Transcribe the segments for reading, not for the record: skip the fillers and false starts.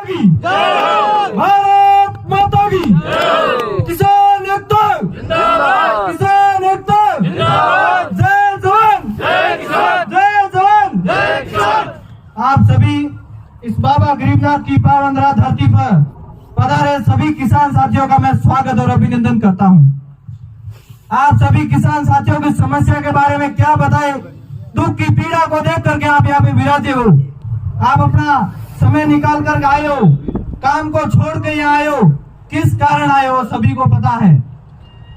की भारत माता की किसान एकता जिंदाबाद, किसान एकता जिंदाबाद, जय जवान जय किसान, जय जवान जय किसान। आप सभी इस बाबा गरीबनाथ की पावन धरती पर पधारे सभी किसान साथियों का मैं स्वागत और अभिनंदन करता हूं। आप सभी किसान साथियों की समस्या के बारे में क्या बताएं, दुख की पीड़ा को देख करके आप यहाँ पे विराजे हो। आप अपना समय निकाल कर आए हो, काम को छोड़ के यहाँ आए हो, किस कारण आए हो सभी को पता है।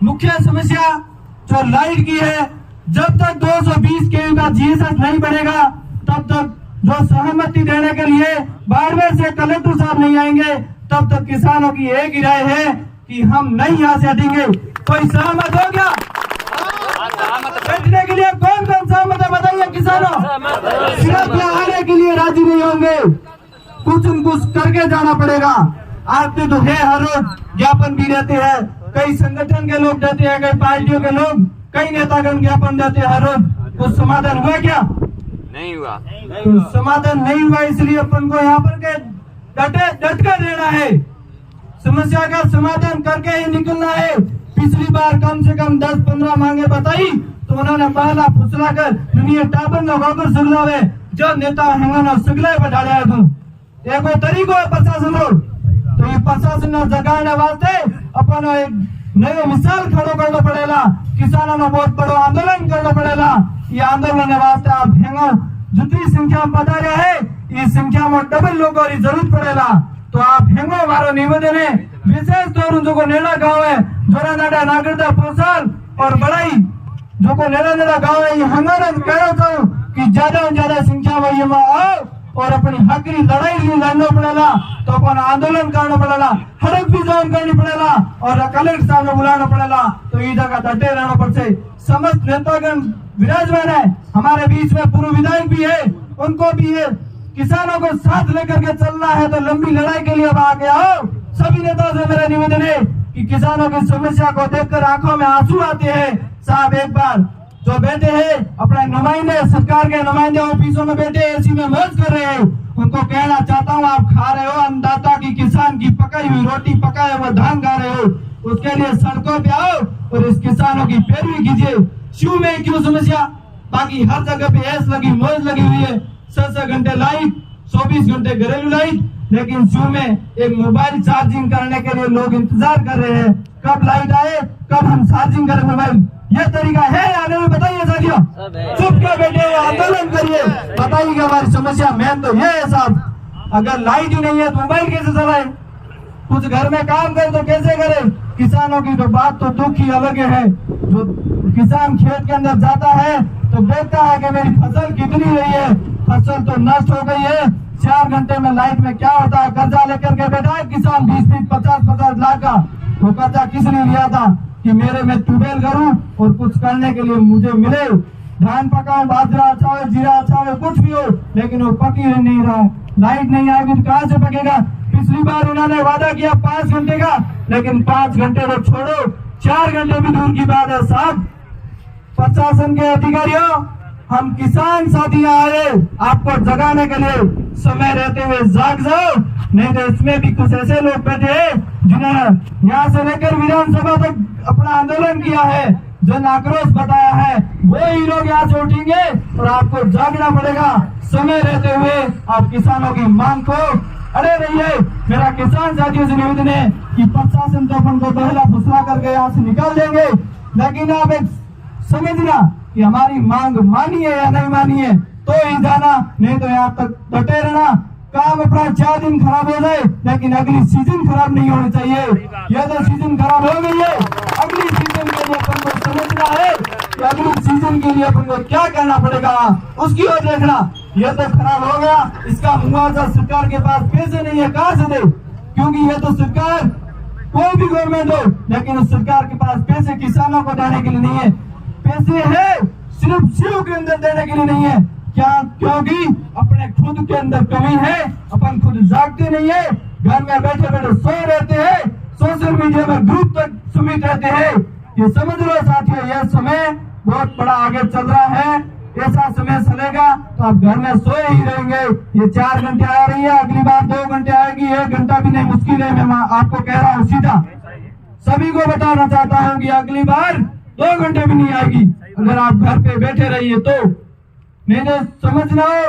मुख्य समस्या जो लाइट की है, जब तक 220 kV का जीएसएस नहीं बनेगा तब तक जो सहमति देने के लिए बाड़मेर से कलेक्टर साहब नहीं आएंगे तब तक किसानों की एक ही राय है कि हम नहीं यहाँ से हटेंगे। कोई सहमत हो क्या? बैठने के लिए कौन कौन सहमत है बताइए किसानों? सिर्फ यहाँ आने के लिए राजी नहीं होंगे, कुछ न कुछ करके जाना पड़ेगा। आते तो है, हर रोज ज्ञापन भी देते हैं, कई संगठन के लोग देते हैं, कई पार्टियों के लोग, कई नेतागण ज्ञापन देते हैं हर रोज। कुछ समाधान हुआ क्या? नहीं हुआ। तो समाधान नहीं हुआ, इसलिए अपन को यहाँ पर के डट कर रहना है, समस्या का समाधान करके ही निकलना है। पिछली बार कम से कम 10-15 मांगे बताई तो उन्होंने पहला फुसला कर दुनिया टापन वापस सुगलावे जो नेता हेंगन सुगले बैठाया तुम एको तरीको है प्रशासन रो। तो ये प्रशासन जगाने वास्ते अपन एक नयो मिसाल खड़ो करना पड़ेगा, किसानों ने बहुत बड़ो आंदोलन करना पड़ेगा। ये आंदोलन वास्ते आप हेंगो जितनी संख्या में बता रहे है, इस संख्या में डबल लोगों की जरूरत पड़ेगा। तो आप हेंगो हमारा निवेदन है, विशेष तौर जो नेड़ा गाँव है, जोरा नाडा नागरदा पोसाल और बड़ाई जो को नेड़ा गाँव है, ये हंगाना कह रहा था कि ज्यादा से ज्यादा संख्या में ये आओ और अपनी हक की लड़ाई लड़ना पड़ेगा। तो अपन आंदोलन करना पड़ेगा, हड़क भी जाम करनी पड़ेगा और कलेक्टर साहब ने बुलाना पड़ेगा। तो ये जगह डटे रहना पड़े। समस्त नेतागण विराजमान है, हमारे बीच में पूर्व विधायक भी है, उनको भी है। किसानों को साथ लेकर के चलना है तो लंबी लड़ाई के लिए अब आगे आओ। सभी नेताओं से मेरा निवेदन है कि किसानों की समस्या को देखकर आंखों में आंसू आते हैं। साहब एक बार जो बैठे हैं अपने नुमाइंदे, सरकार के नुमाइंदे ऑफिसों में बैठे एसी में मौज कर रहे हैं, उनको कहना चाहता हूँ, आप खा रहे हो अन्नदाता की, किसान की पकाई हुई रोटी, पकाए हुए धान खा रहे हो, उसके लिए सड़कों पे आओ और इस किसानों की पैरवी कीजिए। शिव में क्यों समस्या? बाकी हर जगह पे ऐस लगी, मौज लगी हुई है, 6 घंटे लाइट, 24 घंटे घरेलू लाइट, लेकिन शिव में एक मोबाइल चार्जिंग करने के लिए लोग इंतजार कर रहे हैं, कब लाइट आए, कब हम चार्जिंग करें मोबाइल। यह तरीका है या नहीं बताइए साथियों? चुप के बैठे आंदोलन करिए, बताइएगा हमारी समस्या। मेन तो ये है साहब, अगर लाइट ही नहीं है तो मोबाइल कैसे चलाए? कुछ घर में काम करे तो कैसे करे? किसानों की तो बात तो दुख ही अलग है। जो किसान खेत के अंदर जाता है तो देखता है कि मेरी फसल कितनी रही है, फसल तो नष्ट हो गई है। 4 घंटे में लाइट में क्या होता है? कर्जा लेकर के बैठा है किसान 20-20, 50-50 लाख का। वो कर्जा किसने लिया था कि मेरे में ट्यूबवेल करूं और कुछ करने के लिए मुझे मिले, धान पकाओ, बाजरा अच्छा हो, जीरा अच्छा हो, कुछ भी हो, लेकिन वो पकी नहीं रहा। लाइट नहीं आएगी तो कहाँ से पकेगा? पिछली बार उन्होंने वादा किया 5 घंटे का, लेकिन 5 घंटे तो छोड़ो, 4 घंटे भी दूर की बात है साहब। प्रशासन के अधिकारियों, हम किसान साथी आए आपको जगाने के लिए, समय रहते हुए जाग जाओ, नहीं तो इसमें भी कुछ ऐसे लोग बैठे हैं जिन्होंने यहाँ से लेकर विधानसभा तक अपना आंदोलन किया है, जन आक्रोश बताया है, वो ही लोग यहाँ से उठेंगे और आपको जागना पड़ेगा। समय रहते हुए आप किसानों की मांग को अड़े रहिए। मेरा किसान साथियों से निवेदन है कि प्रशासन तो अपन को पहला फुसला करके यहाँ से निकाल देंगे, लेकिन आप एक समझना कि हमारी मांग मानी है या नहीं मानी है तो ही जाना, नहीं तो यहाँ तक डटे रहना। काम अपना 4 दिन खराब हो जाए, लेकिन अगली सीजन खराब नहीं होनी चाहिए। यह तो सीजन खराब हो गई है, अगली सीजन के लिए अपन को समझना है कि अगली सीजन के लिए अपन को क्या करना पड़ेगा, उसकी ओर देखना। यह तो खराब हो गया, इसका मुआवजा सरकार के पास पैसे नहीं है, कहाँ से दे? क्योंकि यह तो सरकार कोई भी गवर्नमेंट हो, लेकिन उस सरकार के पास पैसे किसानों को देने के लिए नहीं है। पैसे है सिर्फ शिव के अंदर देने के लिए नहीं है। क्या? क्योंकि अपने खुद के अंदर कमी है, अपन खुद जागते नहीं है, घर में बैठे बैठे सो रहते हैं, सोशल मीडिया में ग्रुप तक सुमित रहते हैं। ये समझ लो साथियों, यह समय बहुत बड़ा आगे चल रहा है। ऐसा समय चलेगा तो आप घर में सोए ही रहेंगे। ये 4 घंटे आ रही है, अगली बार 2 घंटे आएगी, 1 घंटा भी नहीं मुश्किल है। मैं आपको कह रहा हूँ, सीधा सभी को बताना चाहता हूँ कि अगली बार 2 घंटे भी नहीं आएगी अगर आप घर पे बैठे रहिए तो। मैंने समझना है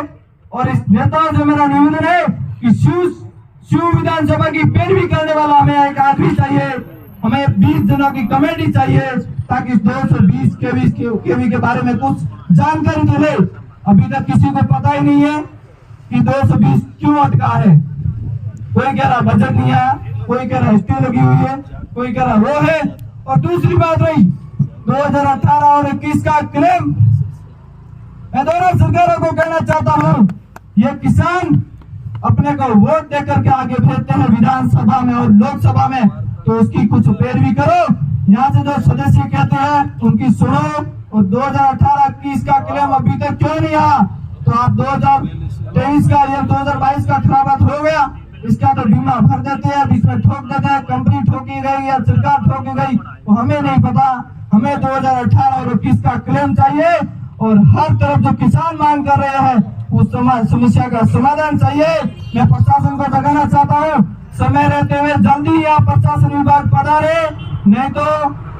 और इस नेताओं से मेरा निवेदन है कि शिव विधानसभा की पैरवी करने वाला हमें एक आदमी चाहिए, हमें 20 जनों की कमेटी चाहिए ताकि 220 केवी के बारे में कुछ जानकारी तो ले। अभी तक किसी को पता ही नहीं है कि 220 क्यों अटका है। कोई कह रहा बजट नहीं आया, कोई कह रहा स्टे लगी हुई है, कोई कह रहा वो है। और दूसरी बात रही 2018 और 21 का क्लेम, मैं दोनों सरकारों को कहना चाहता हूँ, ये किसान अपने को वोट देकर के आगे भेजते हैं विधानसभा में और लोकसभा में, तो उसकी कुछ पैरवी करो। यहाँ से जो सदस्य कहते हैं उनकी सुनो। और 2018-21 का क्लेम अभी तक क्यों नहीं आया, तो आप 2023 का या 2022 का खराबात हो गया, इसका तो बीमा भर देते हैं, बीच में ठोक देते हैं, कंपनी ठोकी गई या सरकार ठोकी गई, तो हमें नहीं पता। हमें 2018 और 21 का क्लेम चाहिए और हर तरफ जो किसान मांग कर रहे हैं उस समस्या का समाधान चाहिए। मैं प्रशासन को जगाना चाहता हूँ, समय रहते हुए जल्दी आप प्रशासन विभाग पधारे, नहीं तो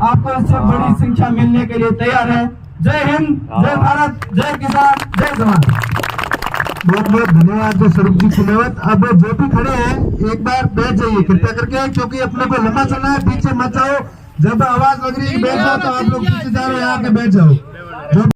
आपको इससे बड़ी संख्या मिलने के लिए तैयार है। जय हिंद, जय भारत, जय किसान, जय जवान। बहुत बहुत धन्यवाद जो स्वरूप जी कुमेवत। अब जो भी खड़े हैं एक बार बैठ जाइए कृपया करके, क्योंकि अपने को लंबा चलना है, पीछे मत जाओ। जब आवाज लग रही है बैठ जाओ तो आप लोग पीछे जा रहे हो, यहाँ के बैठ जाओ।